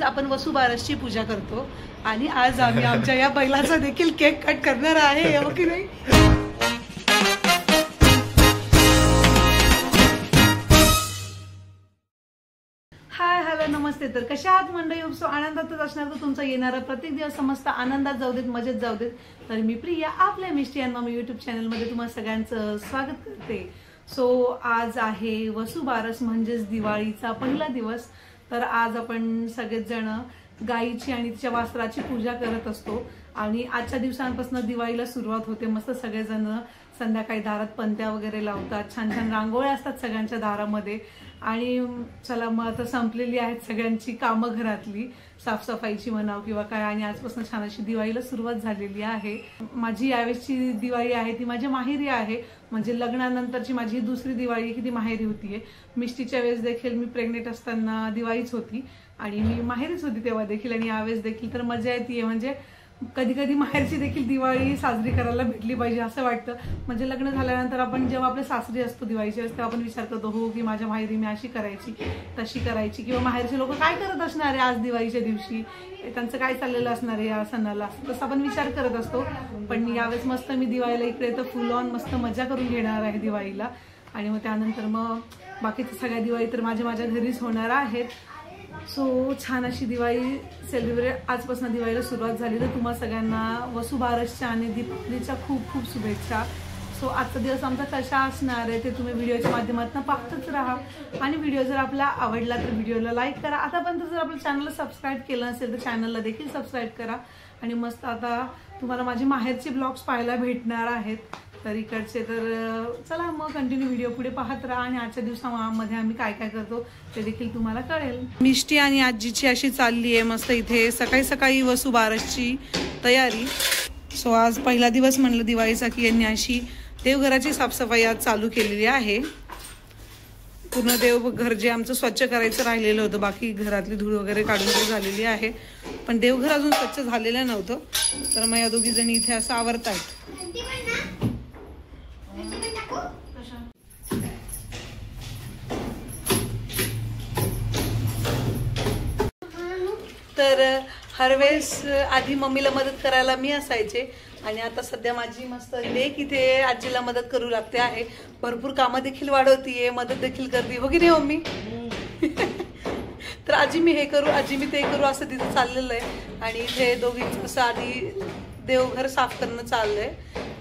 आपण वसुबारसची पूजा करतो आणि आज आम्ही आमच्या या बैलाचा देखील केक कट करणार आहे, हो की नाही? हाय हॅलो नमस्ते. तर कशा आहात मंडळी? सो आनंदातच असणार तर तुमचा येणारा प्रत्येक दिवस समस्त आनंदात जाऊ देत, मजेत जाऊ देत. तर मी प्रिया आपल्या मिस्टी अँड मम्मी युट्यूब चॅनलमध्ये तुम्हाला सगळ्यांचं स्वागत करते. सो आज आहे वसुबारस म्हणजेच दिवाळीचा पहिला दिवस. तर आज आपण सगळेच जण गायीची आणि तिच्या वासराची पूजा करत असतो आणि आजच्या दिवसांपासून दिवाळीला सुरुवात होते. मस्त सगळेजण संध्याकाळी दारात पंत्या वगैरे लावतात, छान छान रांगोळ्या असतात सगळ्यांच्या दारामध्ये. आणि चला मग आता संपलेली आहेत सगळ्यांची कामं घरातली, साफसफाईची म्हणाव किंवा काय. आणि आजपासून छान अशी दिवाळीला सुरुवात झालेली आहे. माझी यावेळेसची दिवाळी आहे ती माझ्या माहेरी आहे, म्हणजे लग्नानंतरची माझी दुसरी दिवाळी की ती माहेरी होतीये. मिस्टीच्या वेळेस देखील मी प्रेग्नेंट असताना दिवाळीच होती आणि मी माहेरीच होती तेव्हा देखील, आणि यावेळेस देखील. तर मजा येते, म्हणजे कधी कधी माहेरची देखील दिवाळी साजरी करायला भेटली पाहिजे असं वाटतं. म्हणजे लग्न झाल्यानंतर आपण जेव्हा आपल्या सासरी असतो दिवाळीच्या वेळेस तेव्हा आपण विचार करतो हो की माझ्या माहेरी मी अशी करायची तशी करायची, किंवा माहेरचे लोक काय करत असणार आहे आज दिवाळीच्या दिवशी, त्यांचं काय चाललेलं असणार आहे या सणाला, तसं आपण विचार करत असतो. पण यावेळेस मस्त मी दिवाळीला इकडे तर फुल ऑन मस्त मजा करून घेणार आहे दिवाळीला. आणि मग त्यानंतर मग बाकीच्या सगळ्या दिवाळी तर माझ्या घरीच होणार आहेत. सो छान अशी दिवाळी सेलिब्रेट आजपासून दिवाळीला सुरुवात झाली. तर तुम्हा सगळ्यांना वसुबारसच्या आणि दीपावलीच्या खूप खूप शुभेच्छा. सो आजचा दिवस आमचा कशा असणार आहे ते तुम्ही व्हिडिओच्या माध्यमातून पाहतच राहा. आणि व्हिडिओ जर आपला आवडला तर व्हिडिओला लाईक करा. आतापर्यंत जर आपल्या चॅनलला सबस्क्राईब केलं नसेल तर चॅनलला देखील सबस्क्राईब करा. आणि मस्त आता तुम्हाला माझे माहेरचे ब्लॉग्स पाहायला भेटणार आहेत तर इकडचे. तर चला मग कंटिन्यू व्हिडिओ पुढे पाहत राहा आणि आजच्या दिवसामध्ये आम्ही काय काय करतो ते देखील तुम्हाला कळेल. मिष्टी आणि आजीची अशी चालली आहे मस्त इथे सकाळी सकाळी वसुबारसची तयारी. सो आज पहिला दिवस म्हणलं दिवाळीचा की यांनी अशी देवघराची साफसफाई आज चालू केलेली आहे. पूर्ण देवघर जे आमचं स्वच्छ करायचं राहिलेलं होतं, बाकी घरातली धूळ वगैरे काढून झालेली आहे, पण देवघर अजून स्वच्छ झालेलं नव्हतं. तर मग या दोघी जणी इथे असं आवरतायत. तर हर वेळेस आधी मम्मीला मदत करायला मी असायचे आणि आता सध्या माझी मस्त लेक इथे आजीला मदत करू लागते आहे. भरपूर कामं देखील वाढवतीये, मदत देखील करते, हो की नाही मम्मी? तर आजी मी हे करू, आजी मी ते करू असं तिथं चाललेलं आहे. आणि इथे दोघींचं असं आधी देवघर साफ करणं चाललंय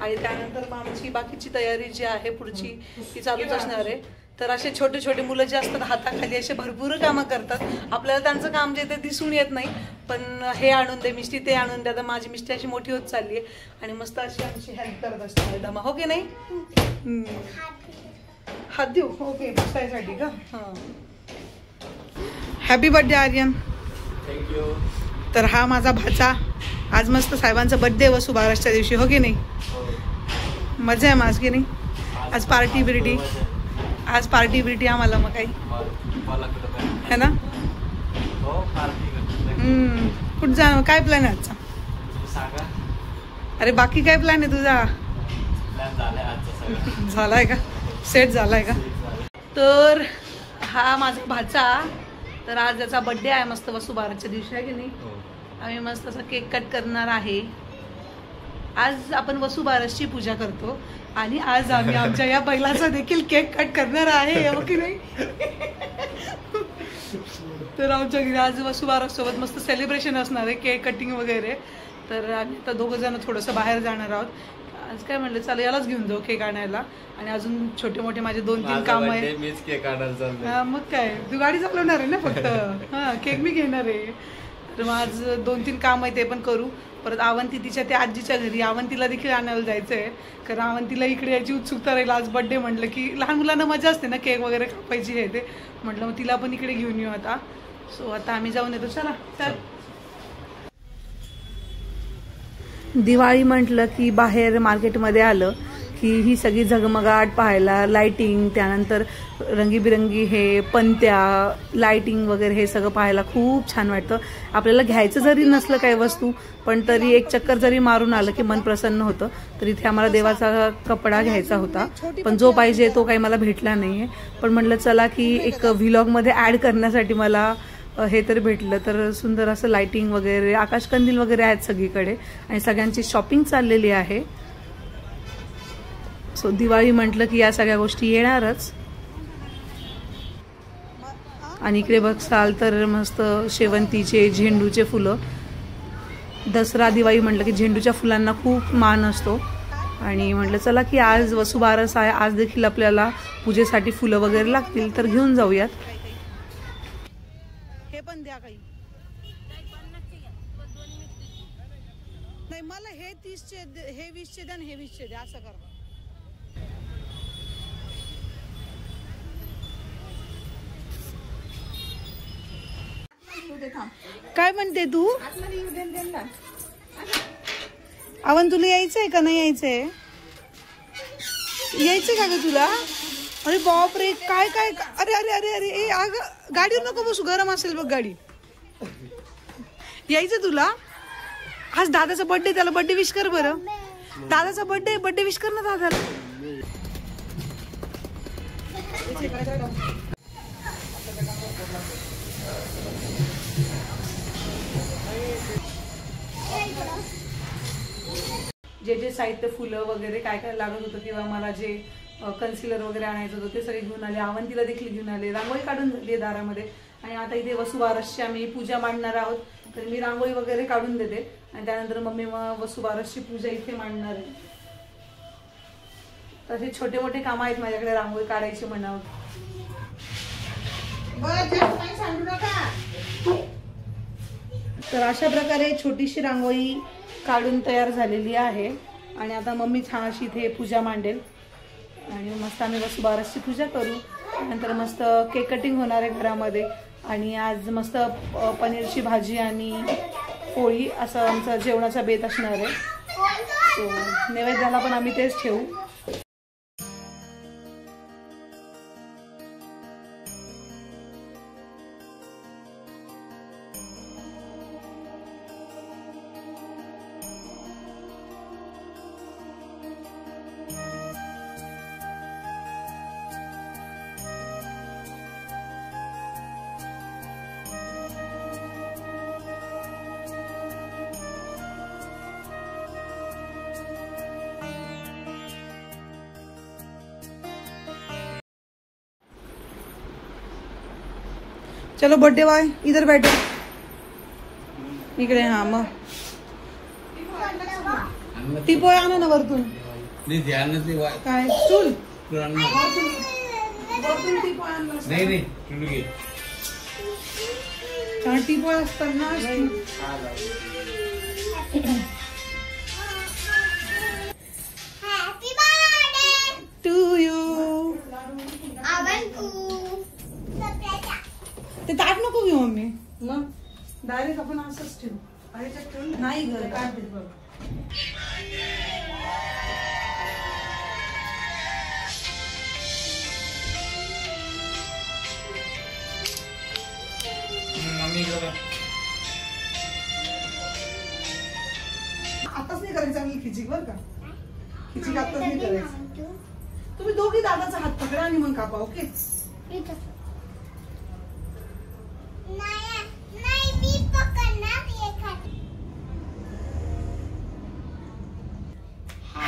आणि त्यानंतर मग आमची बाकीची तयारी जी आहे पुढची ती चालूच असणार आहे. तर असे छोटे छोटे मुलं जे असतात हाताखाली असे भरपूर कामं करतात. आपल्याला त्यांचं काम जे ते दिसून येत नाही, पण हे आणून दे मिस्टी ते आणून दे. आता माझी मिस्टी अशी मोठी होत चालली आहे आणि मस्त अशी आमची हेल्प करत असते दमा, हो की नाही? हात देऊ? ओके बसायसाठी का? हां. Happy birthday Aryan. थँक्यू. तर हा माझा भाचा, आज मस्त साहेबांचा बर्थडे वसुबारसच्या दिवशी, हो की नाही? मजा आहे माझ की नाही? आज पार्टी बिर्टी, आज पार्टी बिर्टी आम्हाला मग काही है ना? कुठं जा, काय प्लॅन आहे आजचा? अरे बाकी काय प्लॅन आहे तुझा? झालाय का? सेट झालाय का? तर हा माझा भाचा, तर आज याचा बर्थडे आहे मस्त वसुबारसच्या दिवशी, आहे की नाही? आम्ही मस्त असा केक कट करणार आहे. आज आपण वसुबारसची पूजा करतो आणि आज आम्ही आमच्या या बैलाचा देखील केक कट करणार आहे, हो की नाही? तर आमच्या घरी आज वसुबारस सोबत मस्त सेलिब्रेशन असणार आहे, केक कटिंग वगैरे. तर आम्ही आता दोघं जण थोडंसं बाहेर जाणार आहोत. आज काय म्हणलं चला यालाच घेऊन जाऊ केक आणायला. आणि अजून छोटे मोठे माझे 2-3 काम आहे. मीच केक आणायला चाललोय. हा मग काय, तू गाडी चालवणार आहे ना फक्त, हा केक मी घेणार आहे. तर मग आज 2-3 काम आहे ते पण करू. परत अवंती तिच्या त्या आजीच्या घरी, अवंतीला देखील आणायला जायचं आहे, कारण अवंतीला इकडे यायची उत्सुकता राहील. आज बर्थडे म्हटलं की लहान मुलांना मजा असते ना, केक वगैरे कापायची आहे ते, म्हटलं मग तिला पण इकडे घेऊन येऊ आता. सो आता आम्ही जाऊन येतो, चला चल. दिवाळी म्हटलं की बाहेर मार्केटमध्ये आलं की ही सगळी झगमगाट पाहायला, लाइटिंग, त्यानंतर रंगीबिरंगी हे पणत्या, लाइटिंग वगैरे हे सगळं पाहायला खूप छान वाटतं. आपल्याला घ्यायचं जरी नसलं काही वस्तू, पण तरी एक चक्कर जरी मारून आलं की मन प्रसन्न होतं. तर इथे आम्हाला देवाचा कपडा घ्यायचा होता, पण जो पाहिजे तो काही मला भेटला नाहीये. पण म्हटलं चला की एक व्लॉगमध्ये ॲड करण्यासाठी मला हे तर भेटलं. तर सुंदर असं लाइटिंग वगैरे, आकाशकंदील वगैरे आहेत सगळीकडे आणि सगळ्यांची शॉपिंग चाललेली आहे. सो दिवाळी म्हटलं की या सगळ्या गोष्टी येणारच. आणि इकडे बघसाल तर मस्त शेवंतीचे, झेंडूचे फुलं. दसरा दिवाळी म्हटलं की झेंडूच्या फुलांना खूप मान असतो. आणि म्हटलं चला की आज वसुबारस आहे, आज देखील आपल्याला पूजेसाठी फुलं वगैरे लागतील, तर घेऊन जाऊयात. हे पण द्या काही. नाही मला हे 30चे, हे 20चे द्या, हे 20चे द्या, असं करा. काय म्हणते तू? अवन तुला यायचंय का नाही यायचंय? यायचंय का ग तुला? अरे बाप रे, काय काय, अरे अरे अरे अरे ए अग, गाडीवर नको बसू, गरम असेल बघ गाडी. यायचं तुला? आज दादाचा बर्थडे, त्याला बर्थडे विश कर बरं. दादाचा बर्थडे, बर्थडे विश कर ना दादाला. जे जे साहित्य, फुलं वगैरे काय काय लागत होतं किंवा मला जे कन्सिलर वगैरे आणायचं होतं ते सगळे घेऊन आले. अवंतीला देखील घेऊन आले. रांगोळी काढून झाली दारामध्ये. आणि आता इथे वसुबारसची आम्ही पूजा मांडणार आहोत, तर मी रांगोळी वगैरे काढून देते आणि त्यानंतर मम्मी मग वसुबारसची पूजा इथे मांडणार आहे. तर हे छोटे मोठे काम आहेत माझ्याकडे, रांगोळी काढायची म्हणावं. तर अशा प्रकारे छोटीशी रांगोळी काढून तयार झालेली आहे. आणि आता मम्मी छान अशी इथे पूजा मांडेल आणि मस्त आम्ही वसुबारसची पूजा करू. नंतर मस्त केक कटिंग होणार आहे घरामध्ये. आणि आज मस्त पनीरची भाजी आणि पोळी असं आमचं जेवणाचा बेत असणार आहे. सो नैवेद्याला पण आम्ही तेच ठेवू. चलो बर्थडे बॉय इधर बैठो, इकडे. हा मग टिपोय आणा ना वरतून. काय चूल वरतून टिपोय आणलं नाही, टिपोय असतात ना. To you. ते ताट नको घेऊ मम्मी, मग डायरेक्ट आपण असंच ठेवू. नाही ग काढते बघ. आताच नाही करायचं आम्ही खिचिक, बर का? खिचिक आताच नाही करायचं. तुम्ही दोघी दादाचा हात पकडा आणि मग कापा. Okay?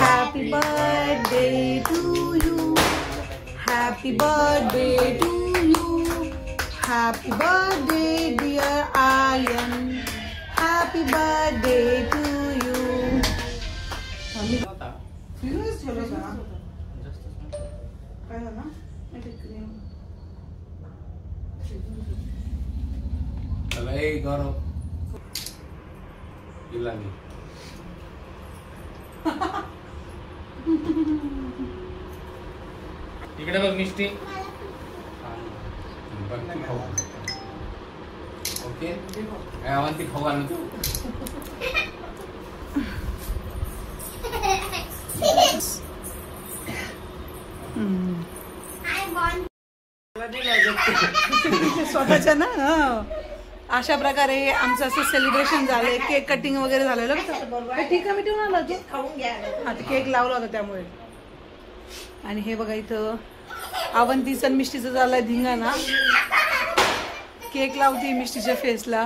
Happy birthday to you. Happy birthday to you. Happy birthday dear Aryan. Happy birthday to you. काय झालं? Hey, Gaurav. Ilani. इकडे बघ मिष्टी. ओके अवंती खाऊ आण तू. स्वतःच्या ना. अशा प्रकारे आमचं असं सेलिब्रेशन झालंय. केक कटिंग वगैरे झालेलं. ठीक आहे, मी ठेवून आलो की खाऊन घ्या. हा, केक लावला होता त्यामुळे. आणि हे बघा इथं अवंतीचं आणि मिष्टीचं झालंय धिंगाणा. केक लावते मिष्टीच्या फेसला.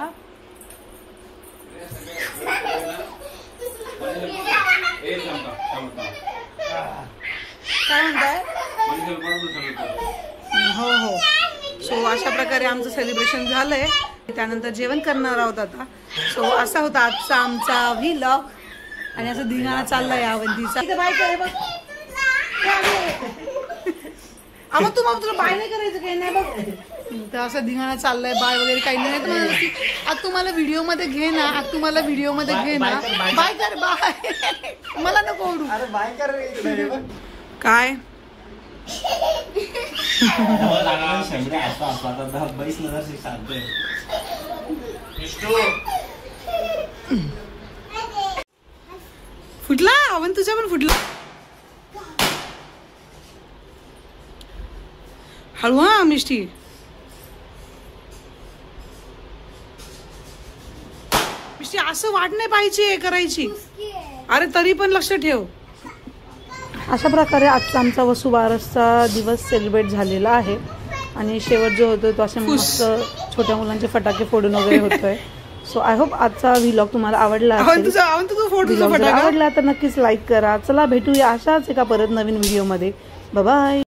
काय म्हणताय? हो हो. सो अशा प्रकारे आमचं सेलिब्रेशन झालंय. त्यानंतर जेवण करणार आहोत आता. सो असा होता आजचा आमचा व्लॉग. आणि असं धिंगाणा चाललाय अवंतीचा. इथे बाय करे बघ. मग तुला बाय नाही करायचं काही नाही बघ. तर असं धिंगाणा चाललाय. बाय वगैरे काही नाही. तर आज तुम्हाला व्हिडिओ मध्ये घे ना. आज तुम्हाला व्हिडिओ मध्ये घे ना. बाय कर. बाय. मला नको ओढू. बाय कर. काय फुटला अवन तुझ्या पण फुटला. हळू हा मिष्टी. मिष्टी असं वाट नाही पाहिजे करायची. अरे तरी पण लक्ष ठेव. अशा प्रकारे आजचा आमचा वसुबारसचा दिवस सेलिब्रेट झालेला आहे. आणि शेवट जो होतो तो असे मस्त छोट्या मुलांचे फटाके फोडून वगैरे होतोय. सो आय होप आजचा व्लॉग तुम्हाला आवडला असेल. आवडला तर नक्कीच लाईक करा. चला भेटूया अशाच एका परत नवीन व्हिडिओ मध्ये. Bye bye.